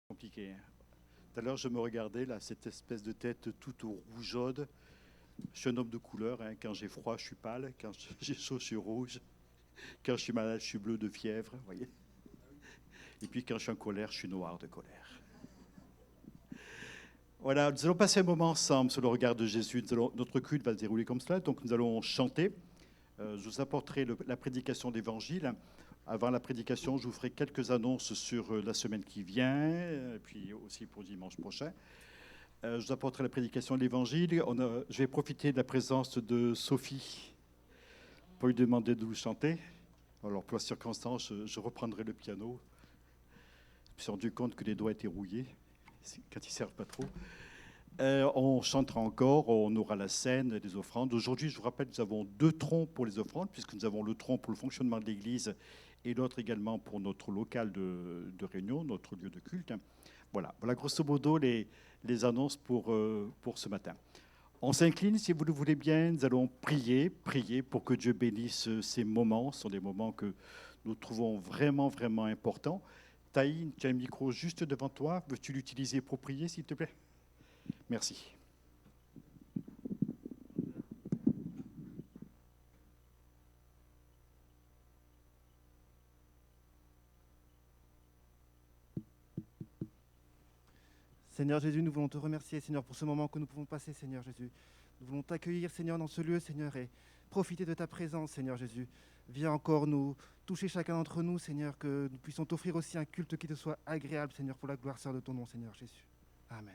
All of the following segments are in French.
Compliqué. Tout à l'heure, je me regardais, là, cette espèce de tête toute rougeaude. Je suis un homme de couleur. Hein. Quand j'ai froid, je suis pâle. Quand j'ai chaud, je suis rouge. Quand je suis malade, je suis bleu de fièvre. Voyez. Et puis, quand je suis en colère, je suis noir de colère. Voilà, nous allons passer un moment ensemble sur le regard de Jésus. Notre culte va se dérouler comme cela. Donc, nous allons chanter. Je vous apporterai la prédication d'Évangile. Avant la prédication, je vous ferai quelques annonces sur la semaine qui vient, et puis aussi pour dimanche prochain. Je vous apporterai la prédication de l'Évangile. Je vais profiter de la présence de Sophie pour lui demander de vous chanter. Alors, pour la circonstance, je reprendrai le piano. Je me suis rendu compte que les doigts étaient rouillés, quand ils ne servent pas trop. On chantera encore, on aura la scène des offrandes. Aujourd'hui, je vous rappelle, nous avons 2 troncs pour les offrandes, puisque nous avons le tronc pour le fonctionnement de l'Église et l'autre également pour notre local de réunion, notre lieu de culte. Voilà grosso modo les annonces pour ce matin. On s'incline, si vous le voulez bien, nous allons prier pour que Dieu bénisse ces moments. Ce sont des moments que nous trouvons vraiment, vraiment importants. Taï, tu as un micro juste devant toi. Veux-tu l'utiliser pour prier, s'il te plaît ? Merci. Seigneur Jésus, nous voulons te remercier, Seigneur, pour ce moment que nous pouvons passer, Seigneur Jésus. Nous voulons t'accueillir, Seigneur, dans ce lieu, Seigneur, et profiter de ta présence, Seigneur Jésus. Viens encore nous toucher chacun d'entre nous, Seigneur, que nous puissions t'offrir aussi un culte qui te soit agréable, Seigneur, pour la gloire sainte de ton nom, Seigneur Jésus. Amen.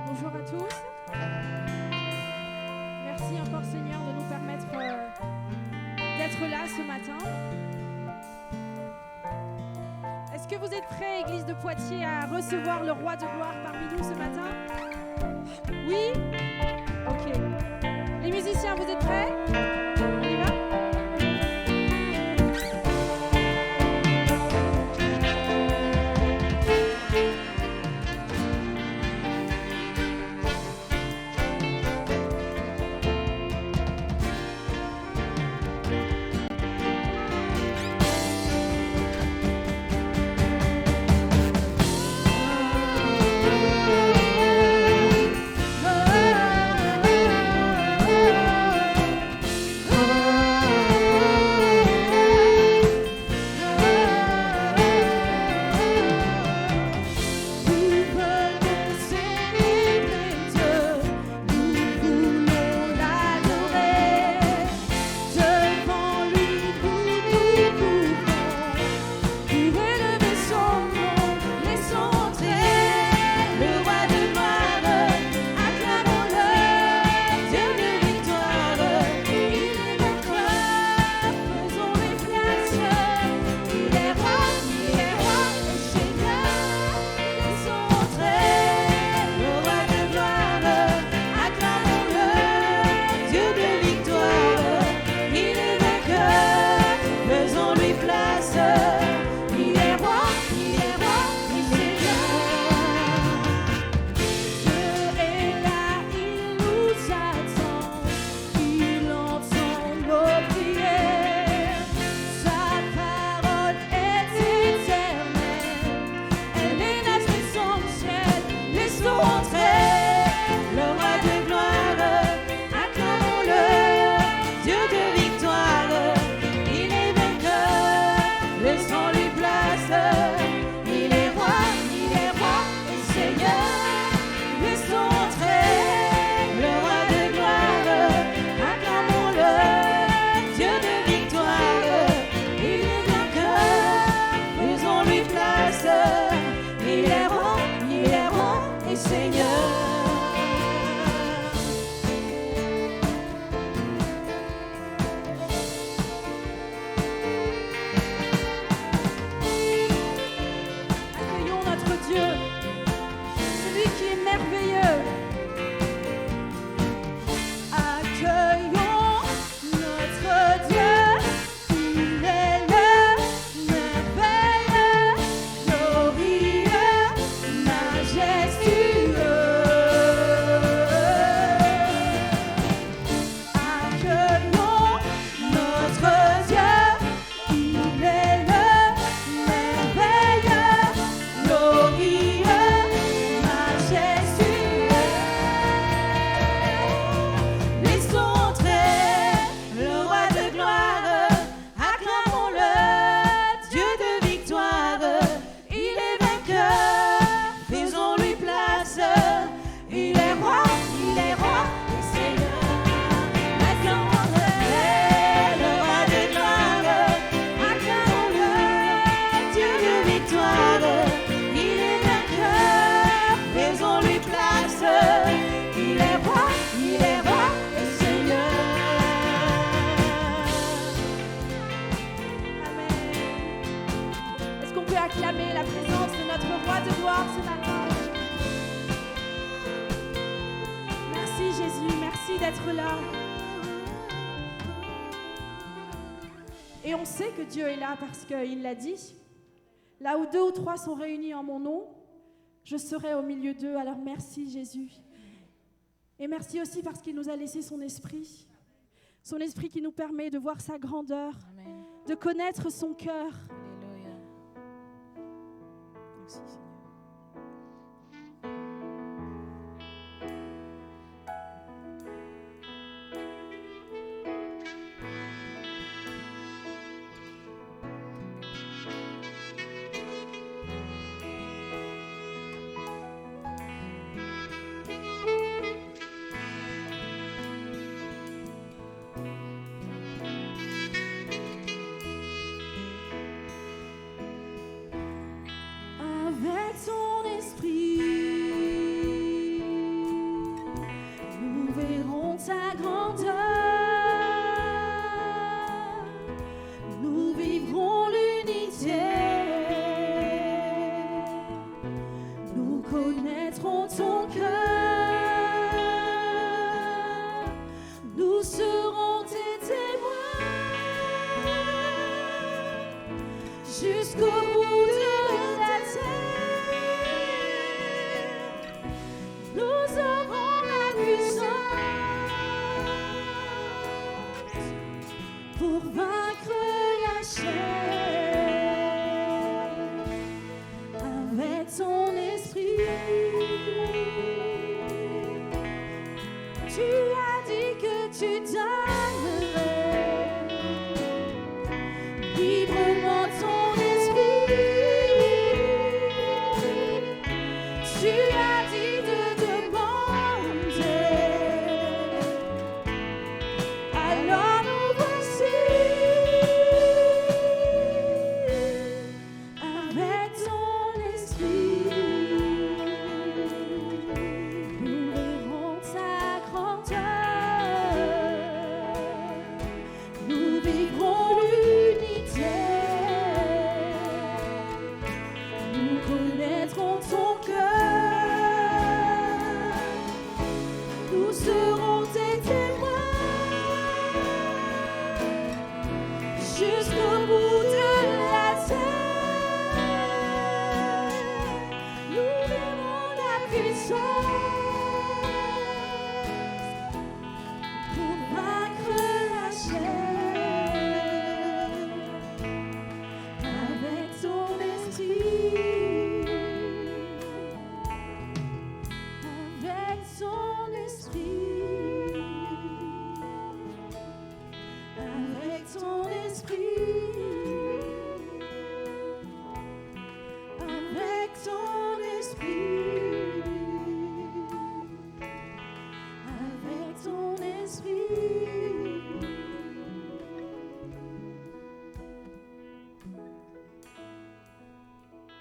Bonjour à tous. Merci encore Seigneur de nous permettre d'être là ce matin. Est-ce que vous êtes prêts, Église de Poitiers, à recevoir le Roi de gloire parmi nous ce matin ? Oui ? Ok. Les musiciens, vous êtes prêts ? On y va ? peut acclamer la présence de notre roi de gloire ce matin. Merci Jésus, merci d'être là. Et on sait que Dieu est là parce qu'il l'a dit. Là où 2 ou 3 sont réunis en mon nom, je serai au milieu d'eux. Alors merci Jésus. Et merci aussi parce qu'il nous a laissé son esprit. Son esprit qui nous permet de voir sa grandeur, Amen. de connaître son cœur. Alléluia. Merci Seigneur. Avec ton esprit, nous verrons ta grandeur. Nous vivrons l'unité. Nous connaîtrons ton cœur. Nous serons tes témoins jusqu'au bout de la terre. Nous aurons la puissance pour vaincre la chair. Avec ton esprit, tu as dit que tu donnerais librement ton esprit. Tu as dit de demander. Alors nous voici. Avec ton esprit, nous verrons ta grandeur. Nous vivrons l'unité. Nous connaîtrons ton cœur. Nous serons tes témoins jusqu'au bout de la terre. Nous verrons la puissance pour vaincre la chair. Avec ton esprit, avec ton esprit, avec ton esprit, avec ton esprit, avec ton esprit.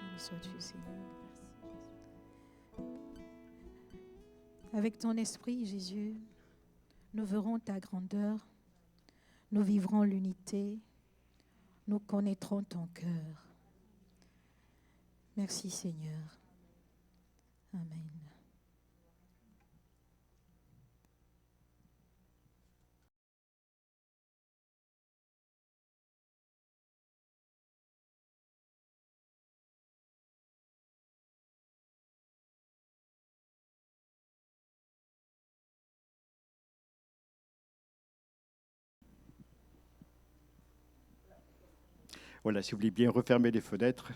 Béni sois-tu, Seigneur. Avec ton esprit, Jésus, nous verrons ta grandeur, nous vivrons l'unité, nous connaîtrons ton cœur. Merci, Seigneur. Amen. Voilà, si vous voulez bien refermer les fenêtres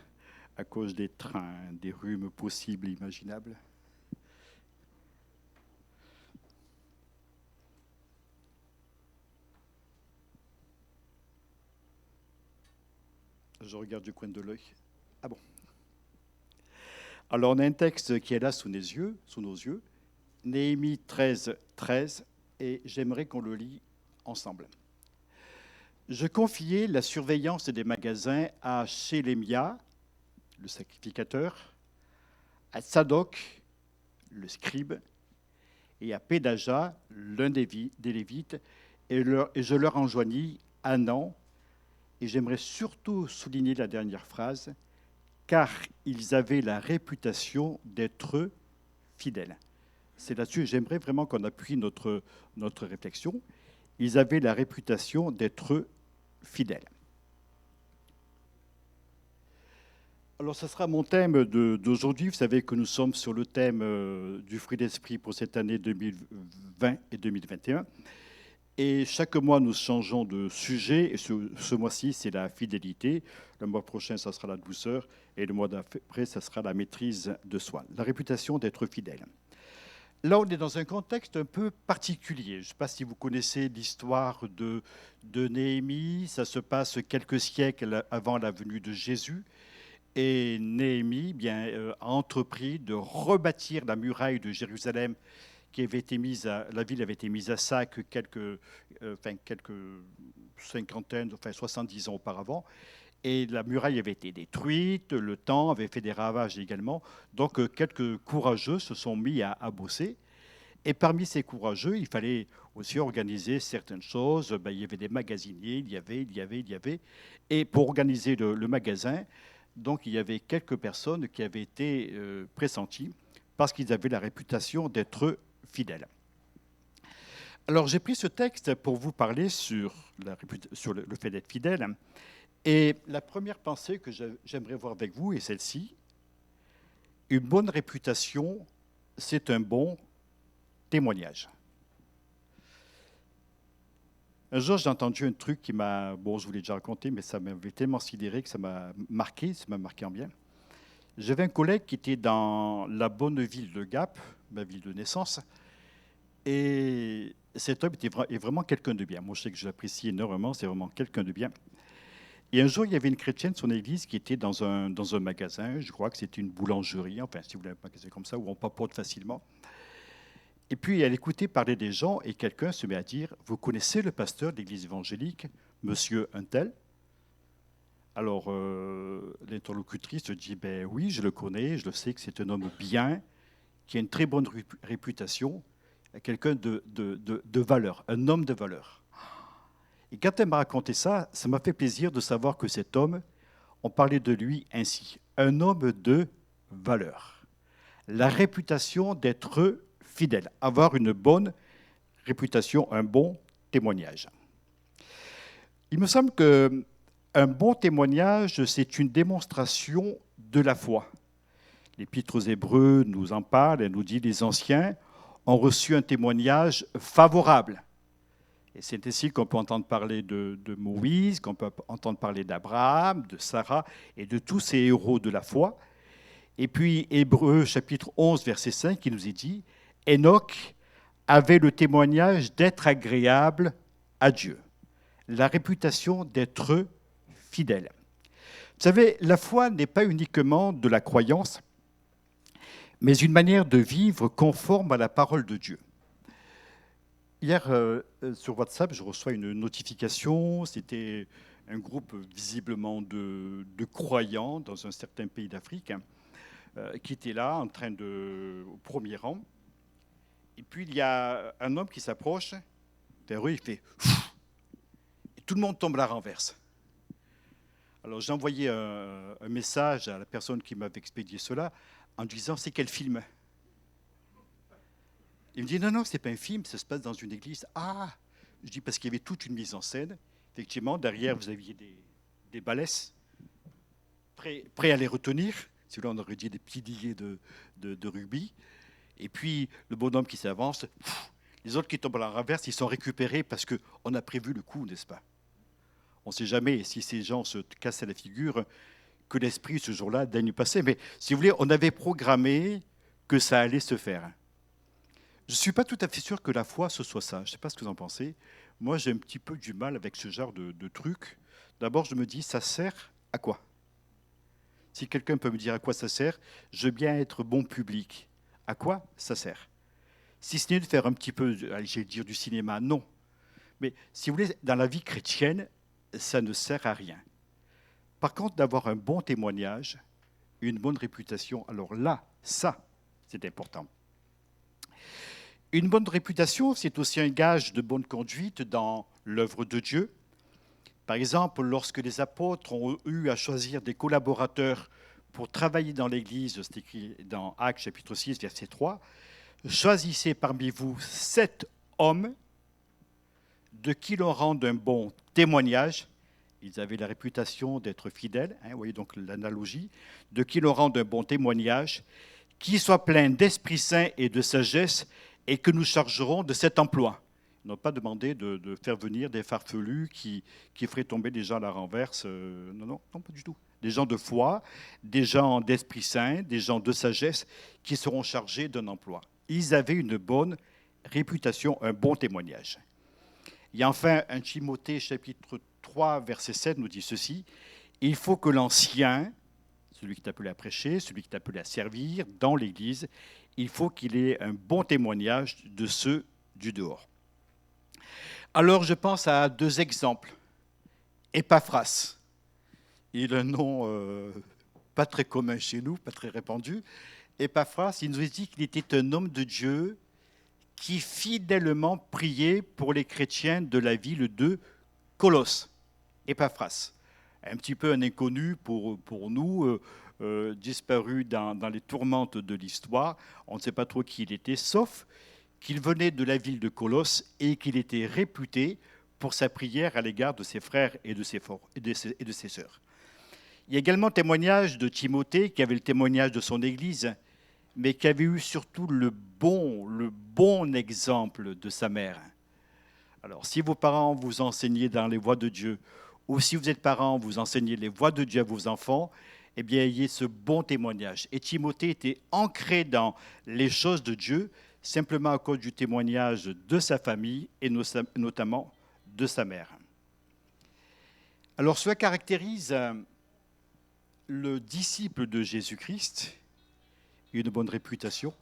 à cause des trains, des rhumes possibles et imaginables. Je regarde du coin de l'œil. Ah bon. Alors, on a un texte qui est là sous nos yeux, Néhémie 13, 13, et j'aimerais qu'on le lit ensemble. Je confiai la surveillance des magasins à Shélémia, le sacrificateur, à Tsadok, le scribe, et à Pédaja, l'un des Lévites, et je leur enjoignis Hanan, et j'aimerais surtout souligner la dernière phrase, car ils avaient la réputation d'être fidèles. C'est là-dessus, j'aimerais vraiment qu'on appuie notre réflexion. Ils avaient la réputation d'être fidèles. Alors, ce sera mon thème d'aujourd'hui. Vous savez que nous sommes sur le thème du fruit d'esprit pour cette année 2020 et 2021. Et chaque mois, nous changeons de sujet. Et ce mois-ci, c'est la fidélité. Le mois prochain, ça sera la douceur. Et le mois d'après, ça sera la maîtrise de soi. La réputation d'être fidèle. Là, on est dans un contexte un peu particulier. Je ne sais pas si vous connaissez l'histoire de Néhémie. Ça se passe quelques siècles avant la venue de Jésus. Et Néhémie a entrepris de rebâtir la muraille de Jérusalem qui avait été la ville avait été mise à sac quelques cinquantaines, 70 ans auparavant. Et la muraille avait été détruite, le temps avait fait des ravages également. Donc quelques courageux se sont mis à bosser. Et parmi ces courageux, il fallait aussi organiser certaines choses. Il y avait des magasiniers, il y avait. Et pour organiser le magasin, donc il y avait quelques personnes qui avaient été pressenties parce qu'ils avaient la réputation d'être fidèles. Alors j'ai pris ce texte pour vous parler sur le fait d'être fidèle. Et la première pensée que j'aimerais voir avec vous est celle-ci. Une bonne réputation, c'est un bon témoignage. Un jour, j'ai entendu un truc qui m'a... Bon, je vous l'ai déjà raconté, mais ça m'avait tellement sidéré que ça m'a marqué en bien. J'avais un collègue qui était dans la bonne ville de Gap, ma ville de naissance, et cet homme est vraiment quelqu'un de bien. Moi, je sais que je l'apprécie énormément, c'est vraiment quelqu'un de bien. Et un jour, il y avait une chrétienne de son église qui était dans un magasin, je crois que c'était une boulangerie, enfin, si vous voulez un magasin comme ça, où on papote facilement. Et puis, elle écoutait parler des gens et quelqu'un se met à dire « Vous connaissez le pasteur de l'église évangélique, monsieur Untel ?» Alors, l'interlocutrice dit « Ben oui, je le connais, je le sais que c'est un homme bien, qui a une très bonne réputation, quelqu'un de valeur, un homme de valeur. » Et quand elle m'a raconté ça, ça m'a fait plaisir de savoir que cet homme, on parlait de lui ainsi, un homme de valeur. La réputation d'être fidèle, avoir une bonne réputation, un bon témoignage. Il me semble qu'un bon témoignage, c'est une démonstration de la foi. L'Épître aux Hébreux nous en parle, elle nous dit « Les anciens ont reçu un témoignage favorable ». Et c'est ainsi qu'on peut entendre parler de Moïse, qu'on peut entendre parler d'Abraham, de Sarah et de tous ces héros de la foi. Et puis, Hébreux chapitre 11, verset 5, qui nous est dit « Enoch avait le témoignage d'être agréable à Dieu, la réputation d'être fidèle. » Vous savez, la foi n'est pas uniquement de la croyance, mais une manière de vivre conforme à la parole de Dieu. Hier, sur WhatsApp, je reçois une notification. C'était un groupe visiblement de croyants dans un certain pays d'Afrique qui était là, au premier rang. Et puis, il y a un homme qui s'approche vers eux, il fait « et tout le monde tombe à la renverse ». Alors, j'ai envoyé un message à la personne qui m'avait expédié cela en disant « c'est quel film ?» Il me dit, non, ce n'est pas un film, ça se passe dans une église. Ah, je dis, parce qu'il y avait toute une mise en scène. Effectivement, derrière, vous aviez des balaises prêts à les retenir. Si là, on aurait dit des petits diguets de rugby. Et puis, le bonhomme qui s'avance, les autres qui tombent à la renverse, ils sont récupérés parce qu'on a prévu le coup, n'est-ce pas? On ne sait jamais si ces gens se cassaient la figure, que l'esprit, ce jour-là, daigne passer. Mais si vous voulez, on avait programmé que ça allait se faire. Je ne suis pas tout à fait sûr que la foi, ce soit ça. Je ne sais pas ce que vous en pensez. Moi, j'ai un petit peu du mal avec ce genre de truc. D'abord, je me dis, ça sert à quoi? Si quelqu'un peut me dire à quoi ça sert, je veux bien être bon public. À quoi ça sert? Si ce n'est de faire un petit peu, j'allais dire du cinéma, non. Mais si vous voulez, dans la vie chrétienne, ça ne sert à rien. Par contre, d'avoir un bon témoignage, une bonne réputation, alors là, ça, c'est important. Une bonne réputation, c'est aussi un gage de bonne conduite dans l'œuvre de Dieu. Par exemple, lorsque les apôtres ont eu à choisir des collaborateurs pour travailler dans l'Église, c'est écrit dans Actes chapitre 6, verset 3, « Choisissez parmi vous 7 hommes de qui l'on rende un bon témoignage. » Ils avaient la réputation d'être fidèles, vous voyez donc l'analogie, « de qui l'on rende un bon témoignage, qui soient pleins d'Esprit Saint et de sagesse, et que nous chargerons de cet emploi. » Ils n'ont pas demandé de faire venir des farfelus qui feraient tomber les gens à la renverse. Non, pas du tout. Des gens de foi, des gens d'Esprit Saint, des gens de sagesse qui seront chargés d'un emploi. Ils avaient une bonne réputation, un bon témoignage. Il y a enfin un Timothée chapitre 3, verset 7 nous dit ceci, « Il faut que l'ancien, celui qui est appelé à prêcher, celui qui est appelé à servir dans l'Église, il faut qu'il ait un bon témoignage de ceux du dehors. » Alors je pense à 2 exemples. Épaphras, il a un nom pas très commun chez nous, pas très répandu. Épaphras, il nous dit qu'il était un homme de Dieu qui fidèlement priait pour les chrétiens de la ville de Colosse. Épaphras, un petit peu un inconnu pour nous, disparu dans les tourmentes de l'histoire. On ne sait pas trop qui il était, sauf qu'il venait de la ville de Colosse et qu'il était réputé pour sa prière à l'égard de ses frères et de ses sœurs. Il y a également le témoignage de Timothée, qui avait le témoignage de son Église, mais qui avait eu surtout le bon exemple de sa mère. Alors, si vos parents vous enseignez dans les voies de Dieu, ou si vous êtes parents, vous enseignez les voies de Dieu à vos enfants, eh bien, ayez ce bon témoignage. Et Timothée était ancré dans les choses de Dieu, simplement à cause du témoignage de sa famille et notamment de sa mère. Alors, cela caractérise le disciple de Jésus-Christ, une bonne réputation.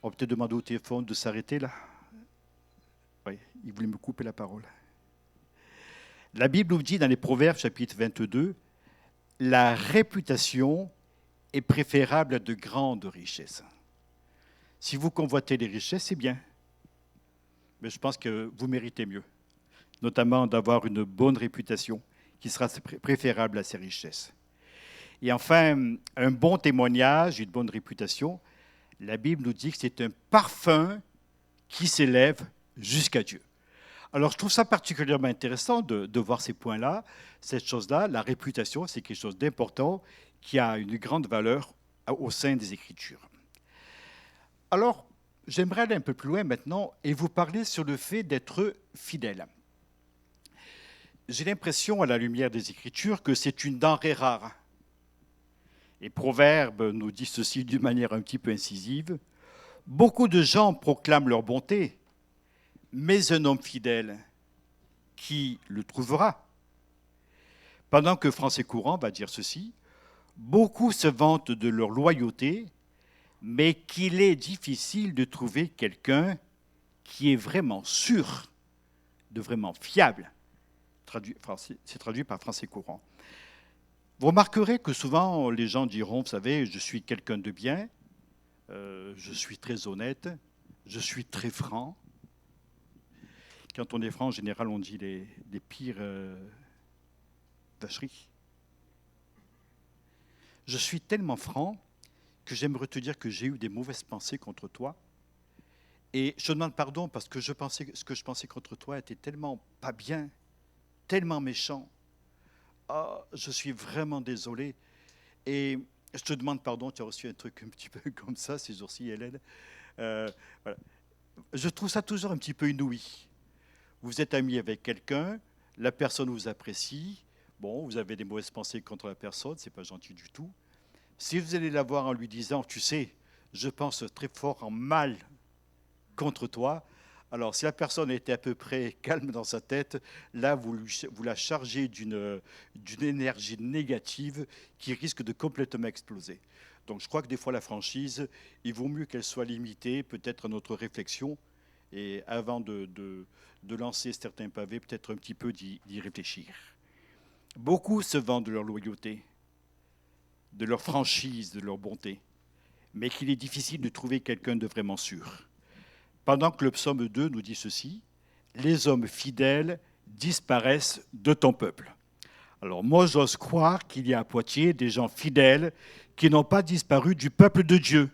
On va peut-être demander au téléphone de s'arrêter là. Oui, il voulait me couper la parole. La Bible nous dit dans les Proverbes, chapitre 22, « La réputation est préférable à de grandes richesses. » Si vous convoitez les richesses, c'est bien. Mais je pense que vous méritez mieux, notamment d'avoir une bonne réputation qui sera préférable à ces richesses. Et enfin, un bon témoignage, une bonne réputation, la Bible nous dit que c'est un parfum qui s'élève jusqu'à Dieu. Alors, je trouve ça particulièrement intéressant de voir ces points-là, cette chose-là. La réputation, c'est quelque chose d'important qui a une grande valeur au sein des Écritures. Alors, j'aimerais aller un peu plus loin maintenant et vous parler sur le fait d'être fidèle. J'ai l'impression, à la lumière des Écritures, que c'est une denrée rare. Et Proverbe nous dit ceci d'une manière un petit peu incisive. « Beaucoup de gens proclament leur bonté, mais un homme fidèle, qui le trouvera ?» Pendant que Français Courant va dire ceci. « Beaucoup se vantent de leur loyauté, mais qu'il est difficile de trouver quelqu'un qui est vraiment sûr, de vraiment fiable. » C'est traduit par Français Courant. Vous remarquerez que souvent, les gens diront, vous savez, je suis quelqu'un de bien, je suis très honnête, je suis très franc. Quand on est franc, en général, on dit les pires vacheries. Je suis tellement franc que j'aimerais te dire que j'ai eu des mauvaises pensées contre toi. Et je te demande pardon parce que ce que je pensais contre toi était tellement pas bien, tellement méchant. Oh, je suis vraiment désolé. Et je te demande pardon, tu as reçu un truc un petit peu comme ça ces jours-ci, Hélène. Voilà. Je trouve ça toujours un petit peu inouï. Vous êtes ami avec quelqu'un, la personne vous apprécie, bon, vous avez des mauvaises pensées contre la personne, c'est pas gentil du tout. Si vous allez la voir en lui disant, tu sais, je pense très fort en mal contre toi, alors si la personne était à peu près calme dans sa tête, là, vous la chargez d'une énergie négative qui risque de complètement exploser. Donc je crois que des fois, la franchise, il vaut mieux qu'elle soit limitée, peut-être à notre réflexion, et avant de lancer certains pavés, peut-être un petit peu d'y réfléchir. Beaucoup se vantent de leur loyauté, de leur franchise, de leur bonté, mais qu'il est difficile de trouver quelqu'un de vraiment sûr. Pendant que le psaume 2 nous dit ceci, « Les hommes fidèles disparaissent de ton peuple. » Alors moi, j'ose croire qu'il y a à Poitiers des gens fidèles qui n'ont pas disparu du peuple de Dieu.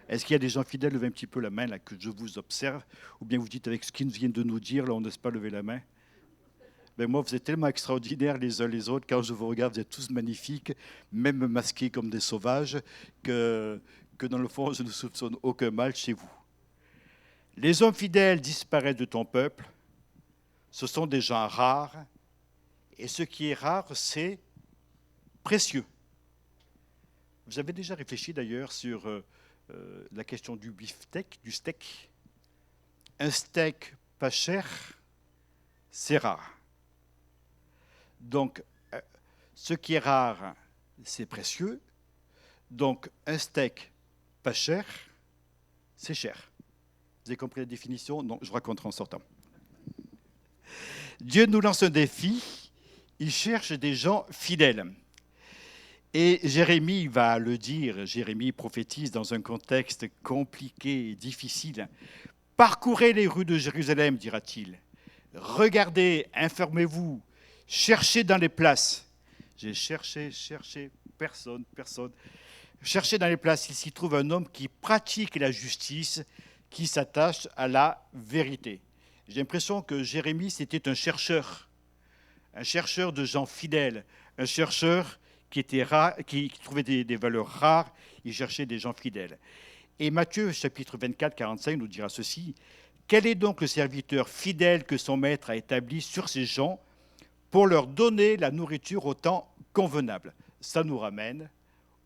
Est-ce qu'il y a des gens fidèles? Levez un petit peu la main, là, que je vous observe. Ou bien vous dites, avec ce qu'ils viennent de nous dire, là, on n'ose pas lever la main. Mais moi, vous êtes tellement extraordinaires les uns les autres. Quand je vous regarde, vous êtes tous magnifiques, même masqués comme des sauvages, que dans le fond, je ne soupçonne aucun mal chez vous. Les hommes fidèles disparaissent de ton peuple. Ce sont des gens rares. Et ce qui est rare, c'est précieux. Vous avez déjà réfléchi d'ailleurs sur la question du beefsteak, du steak. Un steak pas cher, c'est rare. Donc, ce qui est rare, c'est précieux. Donc, un steak pas cher, c'est cher. Vous avez compris la définition? Non, je raconterai en sortant. Dieu nous lance un défi. Il cherche des gens fidèles. Et Jérémie va le dire, Jérémie prophétise dans un contexte compliqué et difficile. Parcourez les rues de Jérusalem, dira-t-il. Regardez, informez-vous, cherchez dans les places. J'ai cherché, personne. Cherchez dans les places, il s'y trouve un homme qui pratique la justice, qui s'attache à la vérité. J'ai l'impression que Jérémie, c'était un chercheur de gens fidèles, un chercheur qui trouvait des valeurs rares, il cherchait des gens fidèles. Et Matthieu, chapitre 24, 45, nous dira ceci. Quel est donc le serviteur fidèle que son maître a établi sur ces gens pour leur donner la nourriture au temps convenable? Ça nous ramène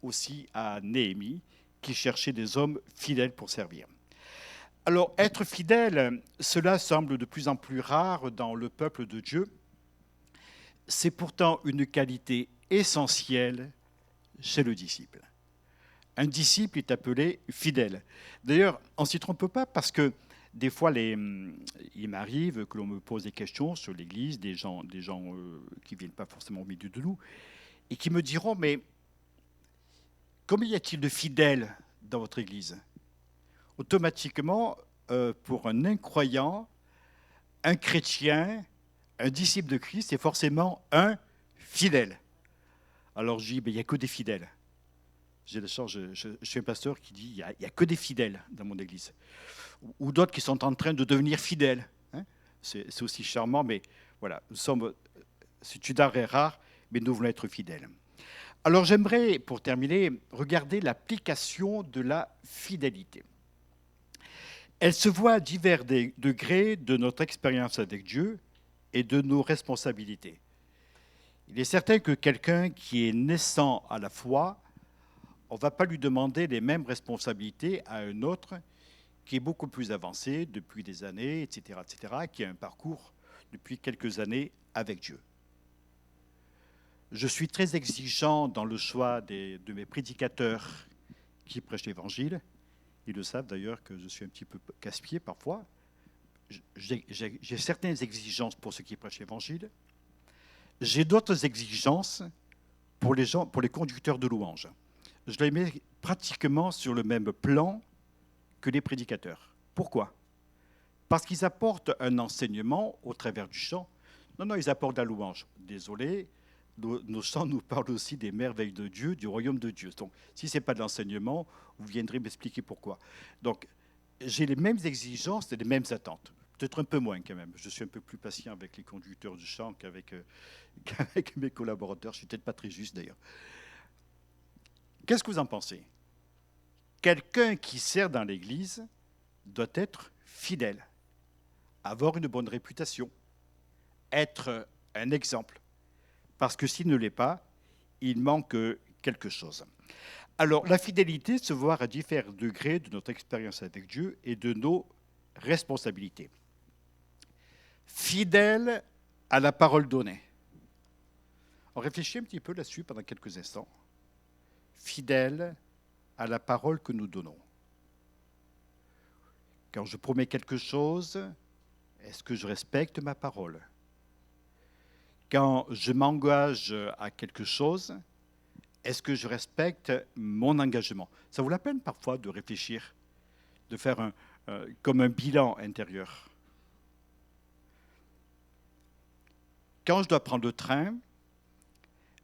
aussi à Néhémie, qui cherchait des hommes fidèles pour servir. Alors, être fidèle, cela semble de plus en plus rare dans le peuple de Dieu. C'est pourtant une qualité essentielle chez le disciple. Un disciple est appelé fidèle. D'ailleurs, on ne s'y trompe pas parce que des fois, il m'arrive que l'on me pose des questions sur l'Église, des gens qui ne viennent pas forcément au milieu de nous, et qui me diront, mais combien y a-t-il de fidèles dans votre Église? Automatiquement, pour un incroyant, un chrétien, un disciple de Christ, c'est forcément un fidèle. Alors je dis, il n'y a que des fidèles. J'ai la chance, je suis un pasteur qui dit, il n'y a que des fidèles dans mon Église. Ou d'autres qui sont en train de devenir fidèles. Hein, c'est aussi charmant, mais voilà, c'est une denrée rare, mais nous voulons être fidèles. Alors j'aimerais, pour terminer, regarder l'application de la fidélité. Elle se voit à divers degrés de notre expérience avec Dieu et de nos responsabilités. Il est certain que quelqu'un qui est naissant à la foi, on ne va pas lui demander les mêmes responsabilités à un autre qui est beaucoup plus avancé depuis des années, etc., qui a un parcours depuis quelques années avec Dieu. Je suis très exigeant dans le choix de mes prédicateurs qui prêchent l'Évangile. Ils le savent d'ailleurs que je suis un petit peu casse-pied parfois. J'ai certaines exigences pour ceux qui prêchent l'Évangile. J'ai d'autres exigences pour les conducteurs de louanges. Je les mets pratiquement sur le même plan que les prédicateurs. Pourquoi? Parce qu'ils apportent un enseignement au travers du chant. Non, ils apportent la louange. Désolé, nos chants nous parlent aussi des merveilles de Dieu, du royaume de Dieu. Donc, si ce n'est pas de l'enseignement, vous viendrez m'expliquer pourquoi. Donc, j'ai les mêmes exigences et les mêmes attentes. Peut-être un peu moins quand même. Je suis un peu plus patient avec les conducteurs du chant qu'avec mes collaborateurs. Je ne suis peut-être pas très juste d'ailleurs. Qu'est-ce que vous en pensez? Quelqu'un qui sert dans l'Église doit être fidèle, avoir une bonne réputation, être un exemple. Parce que s'il ne l'est pas, il manque quelque chose. Alors, la fidélité se voit à différents degrés de notre expérience avec Dieu et de nos responsabilités. Fidèle à la parole donnée. On réfléchit un petit peu là-dessus pendant quelques instants. Fidèle à la parole que nous donnons. Quand je promets quelque chose, est-ce que je respecte ma parole? Quand je m'engage à quelque chose, est-ce que je respecte mon engagement? Ça vaut la peine parfois de réfléchir, de faire comme un bilan intérieur. Quand je dois prendre le train,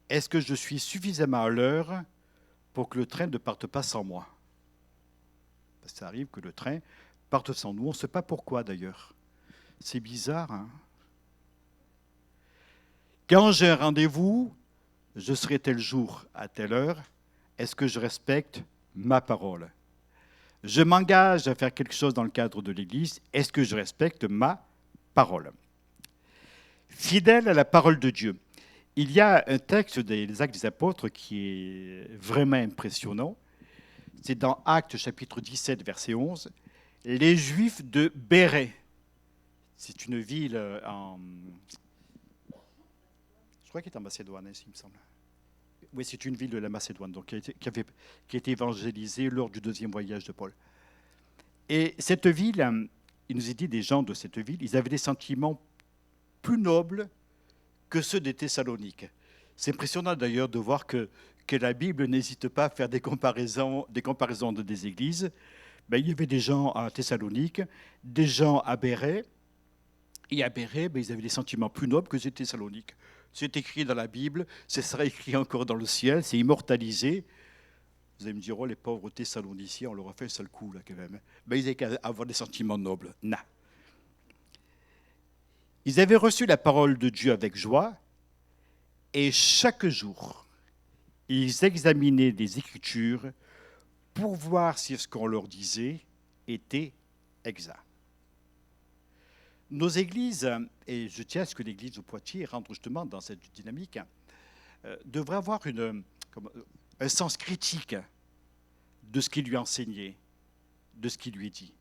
est-ce que je suis suffisamment à l'heure pour que le train ne parte pas sans moi? Parce que ça arrive que le train parte sans nous. On ne sait pas pourquoi d'ailleurs. C'est bizarre, hein? Quand j'ai un rendez-vous, je serai tel jour à telle heure. Est-ce que je respecte ma parole? Je m'engage à faire quelque chose dans le cadre de l'Église. Est-ce que je respecte ma parole? Fidèle à la parole de Dieu. Il y a un texte des Actes des Apôtres qui est vraiment impressionnant. C'est dans Actes chapitre 17, verset 11. Les Juifs de Bérée. C'est une ville en... Je crois qu'il est en Macédoine, il me semble. Oui, c'est une ville de la Macédoine, donc qui a été évangélisée lors du deuxième voyage de Paul. Et cette ville, il nous est dit des gens de cette ville, ils avaient des sentiments plus nobles que ceux des Thessaloniques. C'est impressionnant d'ailleurs de voir que la Bible n'hésite pas à faire des comparaisons de des églises. Ben, il y avait des gens à Thessalonique, des gens à Bérée, et à Bérée, ben, ils avaient des sentiments plus nobles que les Thessaloniques. C'est écrit dans la Bible, ce sera écrit encore dans le ciel, c'est immortalisé. Vous allez me dire, oh, les pauvres Thessaloniciens, on leur a fait un seul coup, là, quand même. Ben, ils avaient qu'à avoir des sentiments nobles. Non. Ils avaient reçu la parole de Dieu avec joie, et chaque jour, ils examinaient les Écritures pour voir si ce qu'on leur disait était exact. Nos églises, et je tiens à ce que l'église de Poitiers rentre justement dans cette dynamique, devrait avoir un sens critique de ce qui lui est enseigné, de ce qui lui est dit.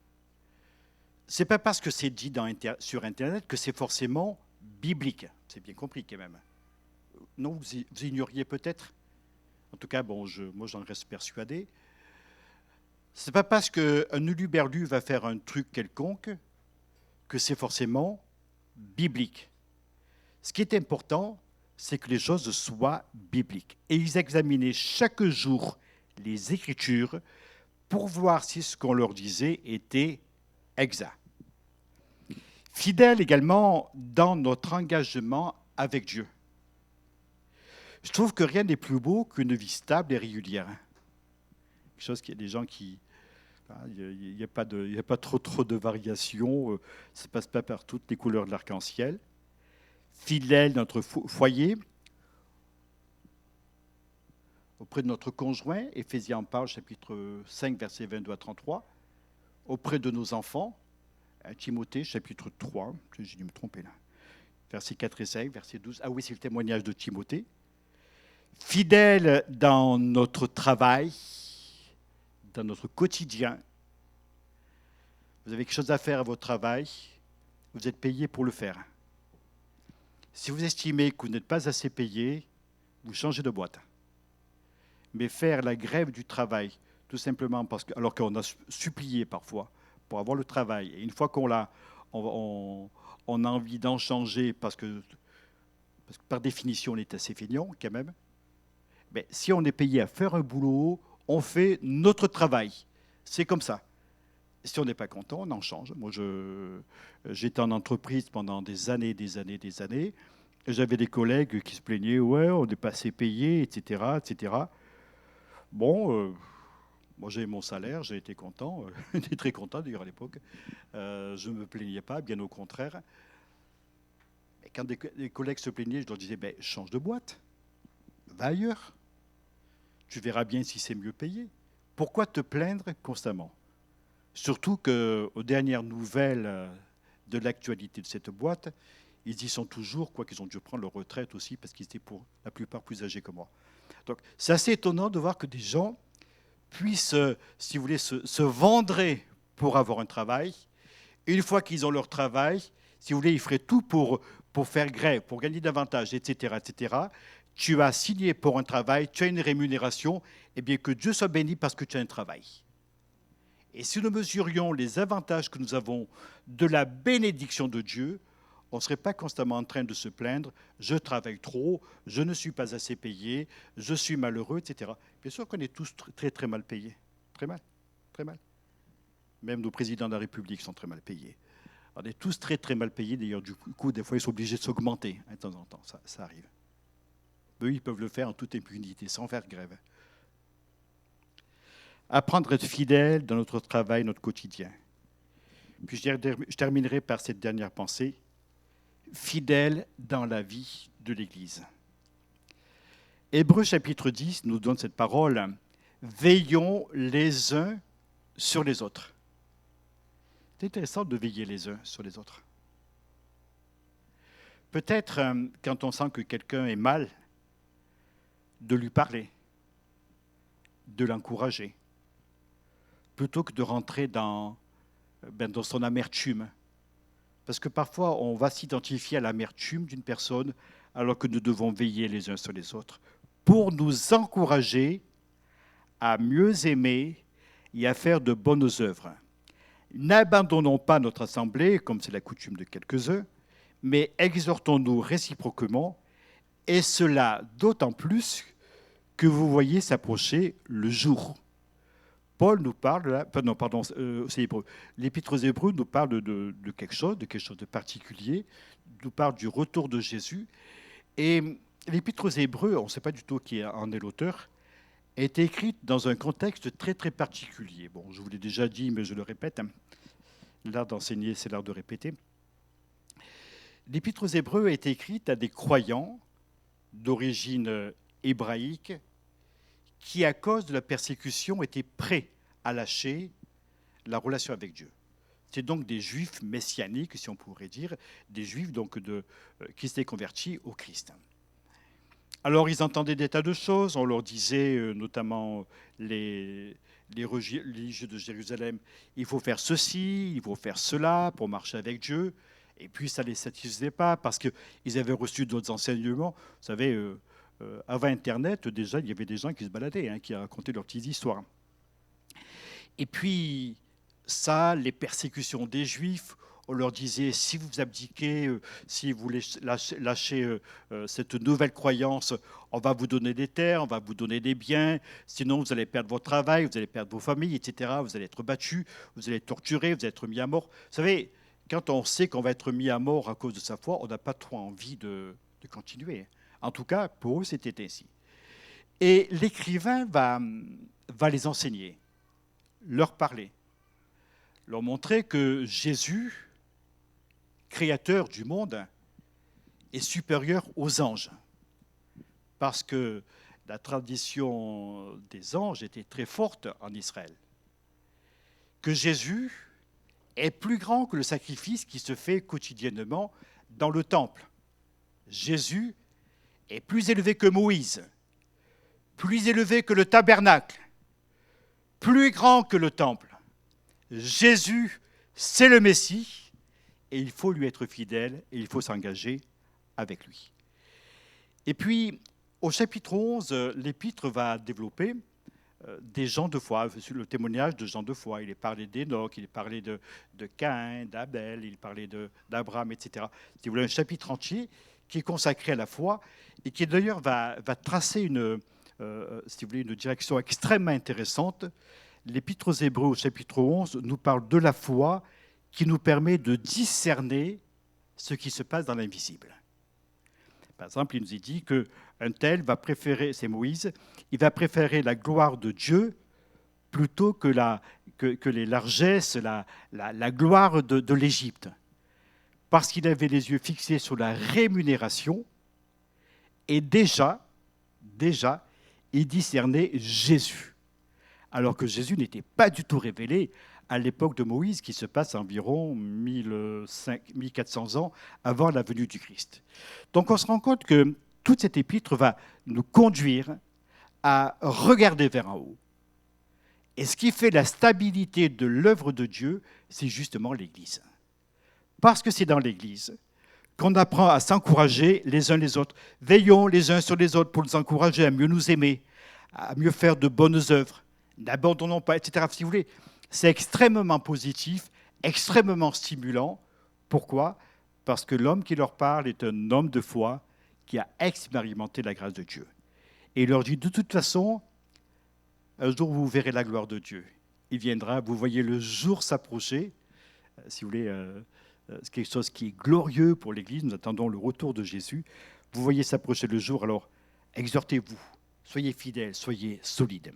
Ce n'est pas parce que c'est dit sur Internet que c'est forcément biblique. C'est bien compris quand même. Non, vous ignoriez peut-être. En tout cas, bon, moi j'en reste persuadé. Ce n'est pas parce qu'un huluberlu va faire un truc quelconque que c'est forcément biblique. Ce qui est important, c'est que les choses soient bibliques. Et ils examinaient chaque jour les Écritures pour voir si ce qu'on leur disait était exact. Fidèles également dans notre engagement avec Dieu. Je trouve que rien n'est plus beau qu'une vie stable et régulière. Quelque chose qu'il y a des gens qui... Il n'y a pas trop de variations, ça ne passe pas par toutes les couleurs de l'arc-en-ciel. Fidèle notre foyer, auprès de notre conjoint, Éphésiens en parle, chapitre 5, versets 22 à 33, auprès de nos enfants, Timothée, chapitre 3, j'ai dû me tromper là, versets 4 et 5, verset 12, ah oui, c'est le témoignage de Timothée. Fidèle dans notre travail, dans notre quotidien. Vous avez quelque chose à faire à votre travail, vous êtes payé pour le faire. Si vous estimez que vous n'êtes pas assez payé, vous changez de boîte. Mais faire la grève du travail, tout simplement parce que, alors qu'on a supplié parfois pour avoir le travail, et une fois qu'on l'a, on a envie d'en changer parce que par définition on est assez feignant quand même, mais si on est payé à faire un boulot, on fait notre travail. C'est comme ça. Si on n'est pas content, on en change. Moi, j'étais en entreprise pendant des années. J'avais des collègues qui se plaignaient, ouais, on n'est pas assez payé, etc., etc. Bon, moi j'ai mon salaire, j'ai été content, j'étais très content d'ailleurs à l'époque. Je ne me plaignais pas, bien au contraire. Et quand des collègues se plaignaient, je leur disais, ben, change de boîte, va ailleurs. Tu verras bien si c'est mieux payé. Pourquoi te plaindre constamment? Surtout qu'aux dernières nouvelles de l'actualité de cette boîte, ils y sont toujours, quoi qu'ils ont dû prendre leur retraite aussi, parce qu'ils étaient pour la plupart plus âgés que moi. Donc c'est assez étonnant de voir que des gens puissent, si vous voulez, se vendrer pour avoir un travail. Et une fois qu'ils ont leur travail, si vous voulez, ils feraient tout pour faire grève, pour gagner davantage, etc., etc. Tu as signé pour un travail, tu as une rémunération, et bien que Dieu soit béni parce que tu as un travail. Et si nous mesurions les avantages que nous avons de la bénédiction de Dieu, on ne serait pas constamment en train de se plaindre, je travaille trop, je ne suis pas assez payé, je suis malheureux, etc. Bien sûr qu'on est tous très très mal payés. Très mal, très mal. Même nos présidents de la République sont très mal payés. On est tous très très mal payés, d'ailleurs du coup, des fois ils sont obligés de s'augmenter de temps en temps, ça arrive. Eux, ils peuvent le faire en toute impunité, sans faire grève. Apprendre à être fidèle dans notre travail, notre quotidien. Puis je terminerai par cette dernière pensée. Fidèle dans la vie de l'Église. Hébreux chapitre 10 nous donne cette parole. Veillons les uns sur les autres. C'est intéressant de veiller les uns sur les autres. Peut-être, quand on sent que quelqu'un est mal, de lui parler, de l'encourager, plutôt que de rentrer dans son amertume. Parce que parfois, on va s'identifier à l'amertume d'une personne, alors que nous devons veiller les uns sur les autres, pour nous encourager à mieux aimer et à faire de bonnes œuvres. N'abandonnons pas notre assemblée, comme c'est la coutume de quelques-uns, mais exhortons-nous réciproquement, et cela d'autant plus que vous voyez s'approcher le jour. Paul nous parle, c'est Hébreux. L'Épître aux Hébreux nous parle de quelque chose de particulier, nous parle du retour de Jésus. Et l'Épître aux Hébreux, on ne sait pas du tout qui en est l'auteur, a été écrite dans un contexte très très particulier. Bon, je vous l'ai déjà dit, mais je le répète. L'art d'enseigner, c'est l'art de répéter. L'Épître aux Hébreux a été écrite à des croyants d'origine hébraïque qui, à cause de la persécution, étaient prêts à lâcher la relation avec Dieu. C'est donc des juifs messianiques, si on pourrait dire, des juifs donc qui s'étaient convertis au Christ. Alors ils entendaient des tas de choses, on leur disait, notamment les religieux de Jérusalem, il faut faire ceci, il faut faire cela pour marcher avec Dieu. Et puis ça ne les satisfaisait pas parce qu'ils avaient reçu d'autres enseignements. Vous savez, avant Internet, déjà, il y avait des gens qui se baladaient, qui racontaient leurs petites histoires. Et puis, ça, les persécutions des Juifs, on leur disait, si vous abdiquez, si vous lâchez cette nouvelle croyance, on va vous donner des terres, on va vous donner des biens, sinon vous allez perdre votre travail, vous allez perdre vos familles, etc. Vous allez être battus, vous allez être torturés, vous allez être mis à mort. Vous savez, quand on sait qu'on va être mis à mort à cause de sa foi, on n'a pas trop envie de continuer. En tout cas, pour eux, c'était ainsi. Et l'écrivain va les enseigner, leur parler, leur montrer que Jésus, créateur du monde, est supérieur aux anges. Parce que la tradition des anges était très forte en Israël. Que Jésus est plus grand que le sacrifice qui se fait quotidiennement dans le temple. Jésus est plus élevé que Moïse, plus élevé que le tabernacle, plus grand que le temple. Jésus, c'est le Messie, et il faut lui être fidèle, et il faut s'engager avec lui. Et puis, au chapitre 11, l'Épître va développer des gens de foi, le témoignage de gens de foi. Il est parlé d'Hénoch, il est parlé de Caïn, d'Abel, il est parlé d'Abraham, etc. Si vous voulez, un chapitre entier qui est consacré à la foi et qui d'ailleurs va tracer une direction extrêmement intéressante. L'Épître aux Hébreux au chapitre 11 nous parle de la foi qui nous permet de discerner ce qui se passe dans l'invisible. Par exemple, il nous est dit qu'un tel va préférer, c'est Moïse, il va préférer la gloire de Dieu plutôt que les largesses, la gloire de l'Égypte. Parce qu'il avait les yeux fixés sur la rémunération et déjà, il discernait Jésus. Alors que Jésus n'était pas du tout révélé à l'époque de Moïse, qui se passe environ 1400 ans avant la venue du Christ. Donc on se rend compte que toute cette épître va nous conduire à regarder vers en haut. Et ce qui fait la stabilité de l'œuvre de Dieu, c'est justement l'Église. Parce que c'est dans l'Église qu'on apprend à s'encourager les uns les autres. Veillons les uns sur les autres pour nous encourager à mieux nous aimer, à mieux faire de bonnes œuvres. N'abandonnons pas, etc. Si vous voulez, c'est extrêmement positif, extrêmement stimulant. Pourquoi ? Parce que l'homme qui leur parle est un homme de foi qui a expérimenté la grâce de Dieu. Et il leur dit, de toute façon, un jour vous verrez la gloire de Dieu. Il viendra, vous voyez le jour s'approcher. Si vous voulez, c'est quelque chose qui est glorieux pour l'Église. Nous attendons le retour de Jésus. Vous voyez s'approcher le jour, alors Exhortez-vous, soyez fidèles, soyez solides.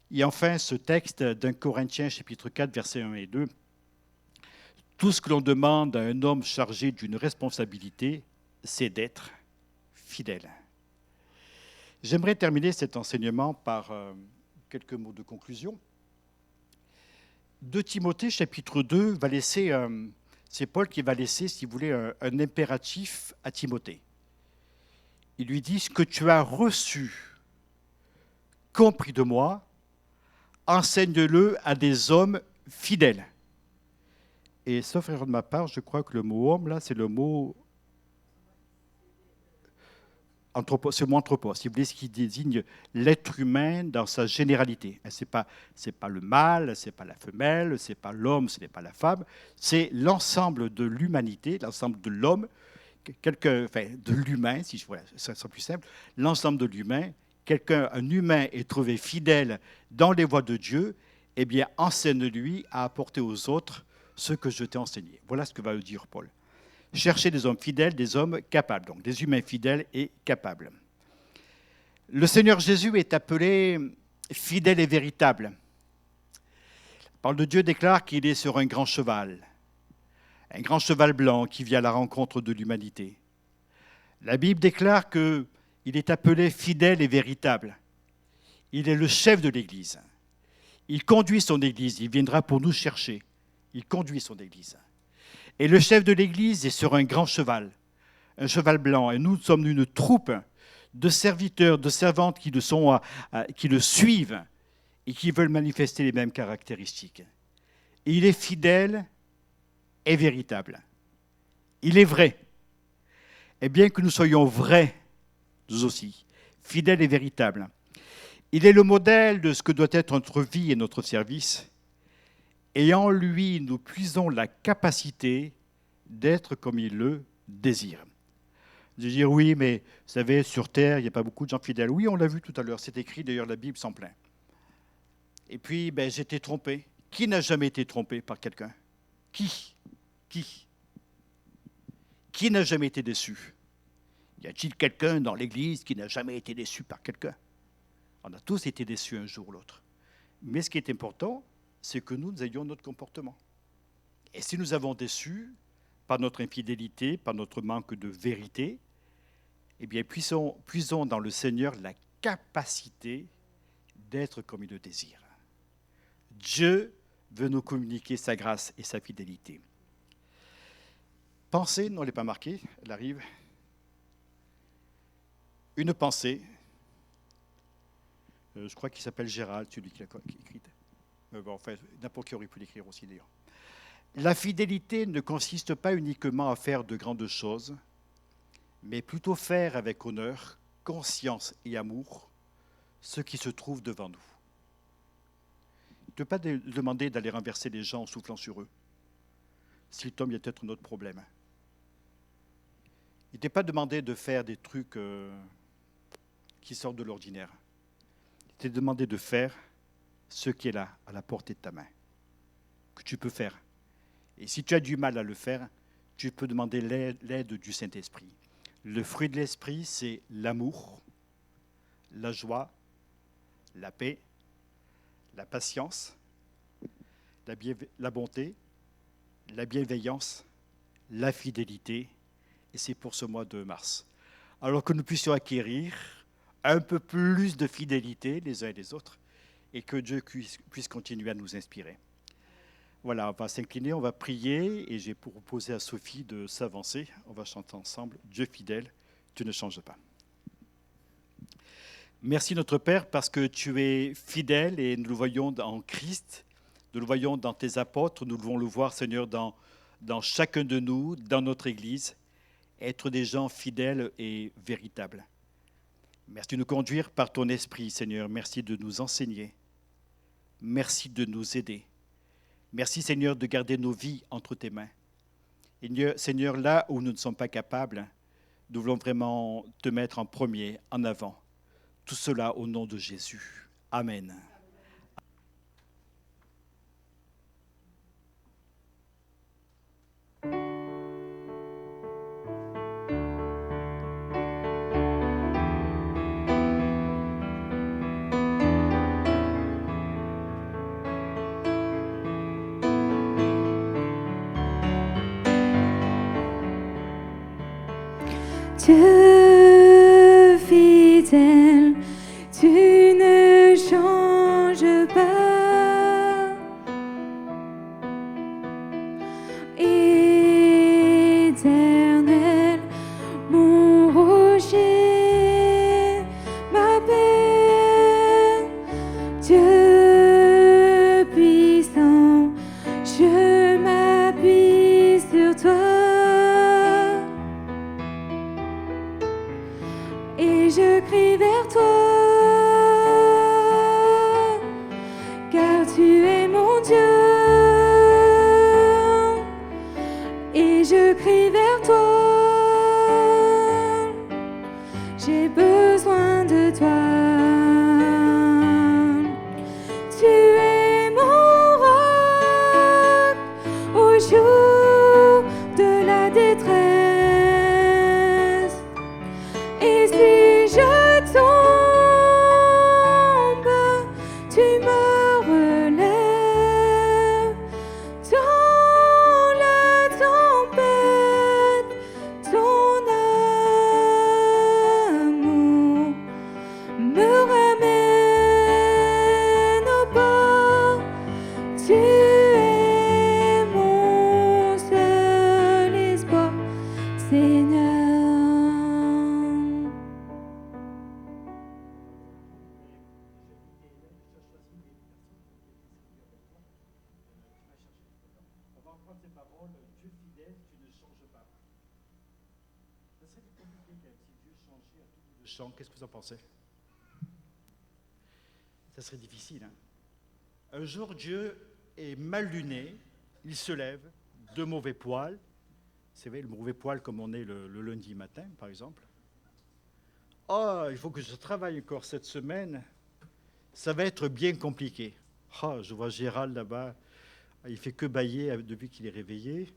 Et enfin, ce texte d'un Corinthiens, chapitre 4, versets 1 et 2. Tout ce que l'on demande à un homme chargé d'une responsabilité, c'est d'être fidèle. J'aimerais terminer cet enseignement par quelques mots de conclusion. 2 Timothée, chapitre 2, va laisser, c'est Paul qui va laisser, si vous voulez, un impératif à Timothée. Il lui dit, ce que tu as reçu, compris de moi, enseigne-le à des hommes fidèles. Et sauf erreur de ma part, je crois que le mot homme, là, c'est le mot anthropos, c'est le mot anthropos, si vous voulez, ce qui désigne l'être humain dans sa généralité. Ce n'est pas le mâle, ce n'est pas la femelle, ce n'est pas l'homme, ce n'est pas la femme, c'est l'ensemble de l'humanité, l'ensemble de l'homme, de l'humain, si je vois, ça sera plus simple, l'ensemble de l'humain. Un humain est trouvé fidèle dans les voies de Dieu, eh bien, enseigne-lui à apporter aux autres ce que je t'ai enseigné. Voilà ce que va dire Paul. Cherchez des hommes fidèles, des hommes capables, donc des humains fidèles et capables. Le Seigneur Jésus est appelé fidèle et véritable. La parole de Dieu déclare qu'il est sur un grand cheval blanc qui vient à la rencontre de l'humanité. La Bible déclare qu'il est appelé fidèle et véritable. Il est le chef de l'Église. Il conduit son Église, il viendra pour nous chercher. Il conduit son Église. Et le chef de l'Église est sur un grand cheval, un cheval blanc. Et nous sommes une troupe de serviteurs, de servantes qui le suivent et qui veulent manifester les mêmes caractéristiques. Et il est fidèle et véritable. Il est vrai. Et bien que nous soyons vrais, nous aussi, fidèles et véritables, il est le modèle de ce que doit être notre vie et notre service. Et en lui, nous puisons la capacité d'être comme il le désire. De dire, oui, mais vous savez, sur Terre, il n'y a pas beaucoup de gens fidèles. Oui, on l'a vu tout à l'heure, c'est écrit, d'ailleurs, la Bible s'en plaint. Et puis, j'étais trompé. Qui n'a jamais été trompé par quelqu'un? Qui n'a jamais été déçu? Y a-t-il quelqu'un dans l'Église qui n'a jamais été déçu par quelqu'un? On a tous été déçus un jour ou l'autre. Mais ce qui est important, c'est que nous ayons notre comportement. Et si nous avons déçu par notre infidélité, par notre manque de vérité, eh bien, puisons dans le Seigneur la capacité d'être comme il le désire. Dieu veut nous communiquer sa grâce et sa fidélité. Pensée, non, elle n'est pas marquée, elle arrive. Une pensée, je crois qu'il s'appelle Gérald, celui qui l'a écrite. Enfin, n'importe qui aurait pu l'écrire aussi d'ailleurs. La fidélité ne consiste pas uniquement à faire de grandes choses, mais plutôt faire avec honneur, conscience et amour ce qui se trouve devant nous. Ne pas demander d'aller renverser les gens en soufflant sur eux. S'ils tombent, il y a peut-être un autre problème. Il n'était pas demandé de faire des trucs qui sortent de l'ordinaire. Il était demandé de faire ce qui est là, à la portée de ta main, que tu peux faire. Et si tu as du mal à le faire, tu peux demander l'aide du Saint-Esprit. Le fruit de l'Esprit, c'est l'amour, la joie, la paix, la patience, la bonté, la bienveillance, la fidélité. Et c'est pour ce mois de mars. Alors que nous puissions acquérir un peu plus de fidélité les uns et les autres, et que Dieu puisse continuer à nous inspirer. Voilà, on va s'incliner, on va prier, et j'ai proposé à Sophie de s'avancer. On va chanter ensemble, Dieu fidèle, tu ne changes pas. Merci notre Père, parce que tu es fidèle, et nous le voyons en Christ, nous le voyons dans tes apôtres, nous devons le voir, Seigneur, dans chacun de nous, dans notre Église, être des gens fidèles et véritables. Merci de nous conduire par ton esprit, Seigneur. Merci de nous enseigner. Merci de nous aider. Merci, Seigneur, de garder nos vies entre tes mains. Et Seigneur, là où nous ne sommes pas capables, nous voulons vraiment te mettre en premier, en avant. Tout cela au nom de Jésus. Amen. Dieu fidèle, tu ne changes pas. Éternel, mon rocher, ma paix, Dieu puissant, je m'appuie sur toi. Et je crie vers toi, car tu es mon Dieu. Et je crie vers toi, j'ai besoin de toi. Tu es mon roc au jour de la détresse. Et si je tombe, tu me relèves. Dans la tempête, ton amour me ramène au bord. Tu es mon seul espoir, Seigneur. On va reprendre ces paroles. Dieu fidèle, tu ne changes pas. Ça serait compliqué quand même si Dieu changeait à tout bout de champ. Qu'est-ce que vous en pensez? Ça serait difficile. Hein? Un jour, Dieu est mal luné, il se lève, de mauvais poils. C'est vrai, le mauvais poil comme on est le lundi matin, par exemple. Oh, il faut que je travaille encore cette semaine. Ça va être bien compliqué. Oh, je vois Gérald là-bas. Il fait que bâiller depuis qu'il est réveillé.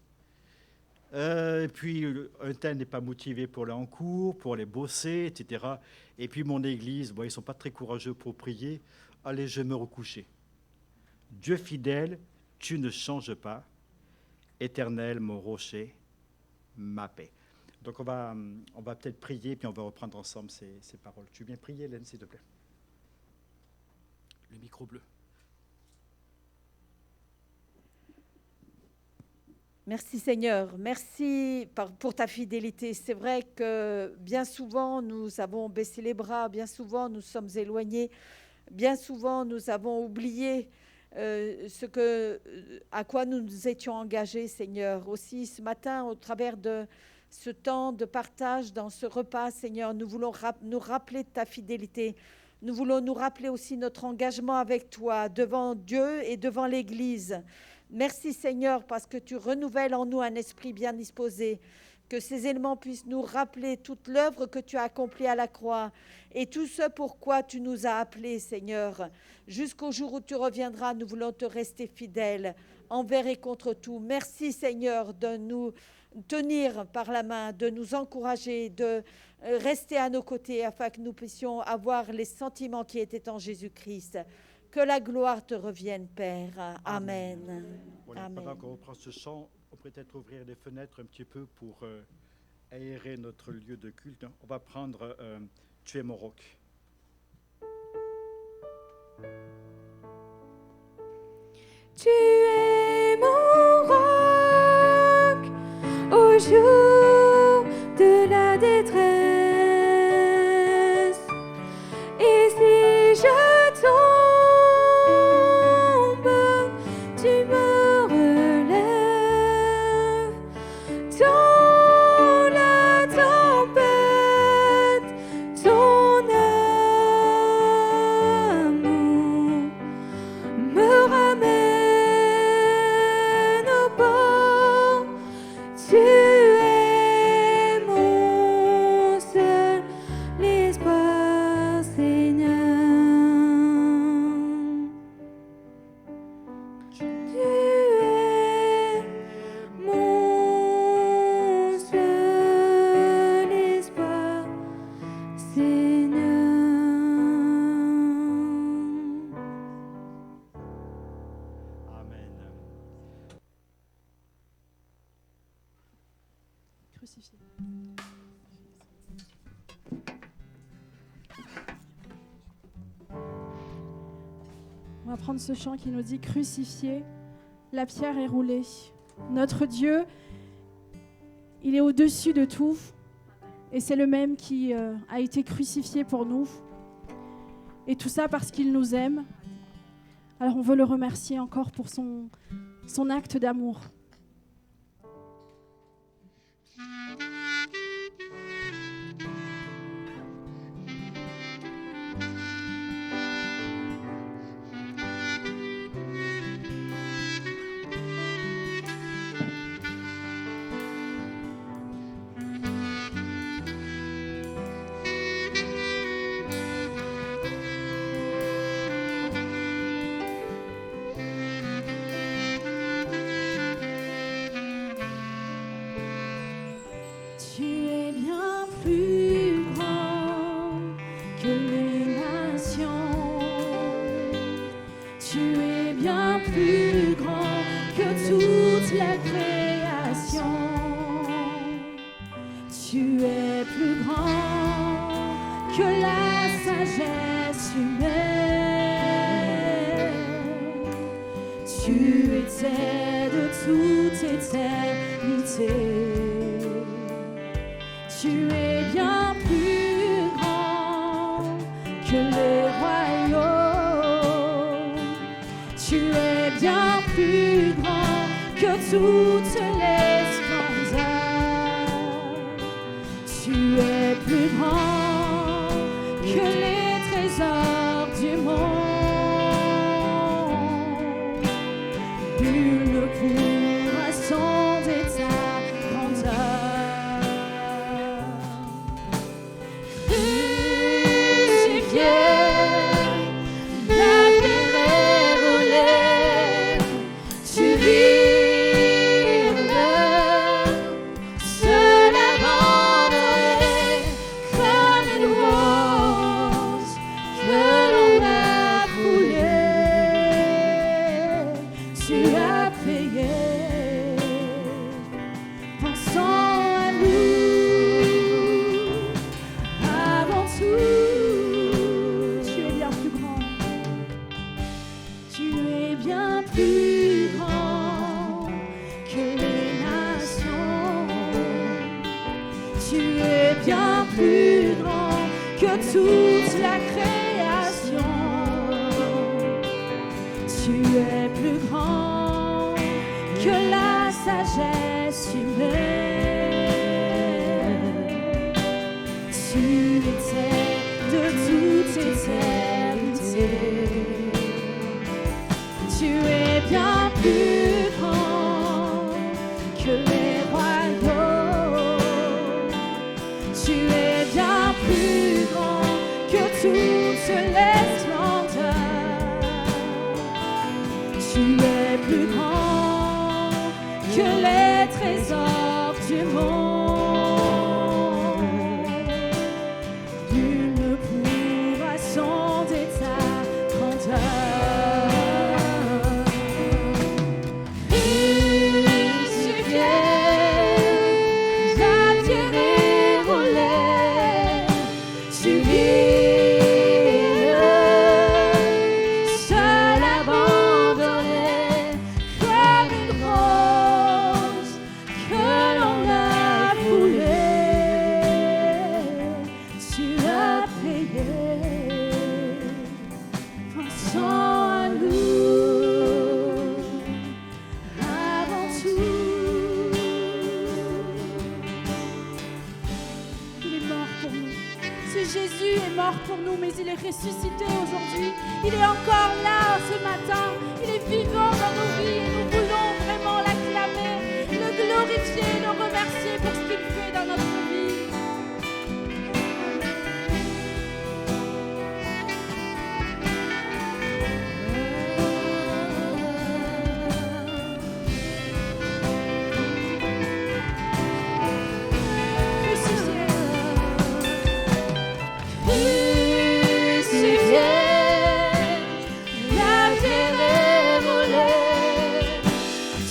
Et puis, un tel n'est pas motivé pour aller en cours, pour aller bosser, etc. Et puis, mon église, bon, ils ne sont pas très courageux pour prier. Allez, je vais me recoucher. Dieu fidèle, tu ne changes pas. Éternel, mon rocher, ma paix. Donc, on va peut-être prier, puis on va reprendre ensemble ces paroles. Tu veux bien prier, Hélène, s'il te plaît? Le micro bleu. Merci Seigneur, merci pour ta fidélité. C'est vrai que bien souvent nous avons baissé les bras, bien souvent nous sommes éloignés, bien souvent nous avons oublié à quoi nous nous étions engagés, Seigneur. Aussi ce matin, au travers de ce temps de partage dans ce repas, Seigneur, nous voulons nous rappeler de ta fidélité. Nous voulons nous rappeler aussi notre engagement avec toi devant Dieu et devant l'Église. Merci Seigneur parce que tu renouvelles en nous un esprit bien disposé, que ces éléments puissent nous rappeler toute l'œuvre que tu as accomplie à la croix et tout ce pourquoi tu nous as appelés, Seigneur. Jusqu'au jour où tu reviendras, nous voulons te rester fidèles envers et contre tout. Merci Seigneur de nous tenir par la main, de nous encourager, de rester à nos côtés afin que nous puissions avoir les sentiments qui étaient en Jésus-Christ. Que la gloire te revienne, Père. Amen. Voilà, Amen. pendant qu'on reprend ce chant, on peut peut-être ouvrir les fenêtres un petit peu pour aérer notre lieu de culte. On va prendre Tu es mon roc. Tu es mon roc au jour de la détresse. Et si je tombe, tu me relèves. Dans la tempête, ton amour me ramène au bord. Tu es On va prendre ce chant qui nous dit « Crucifié, la pierre est roulée ». Notre Dieu, il est au-dessus de tout. Et c'est le même qui a été crucifié pour nous. Et tout ça parce qu'il nous aime. Alors on veut le remercier encore pour son acte d'amour.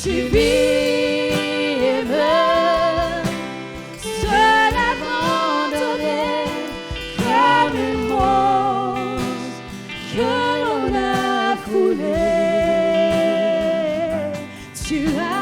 Tu vis et meurs, seul tu as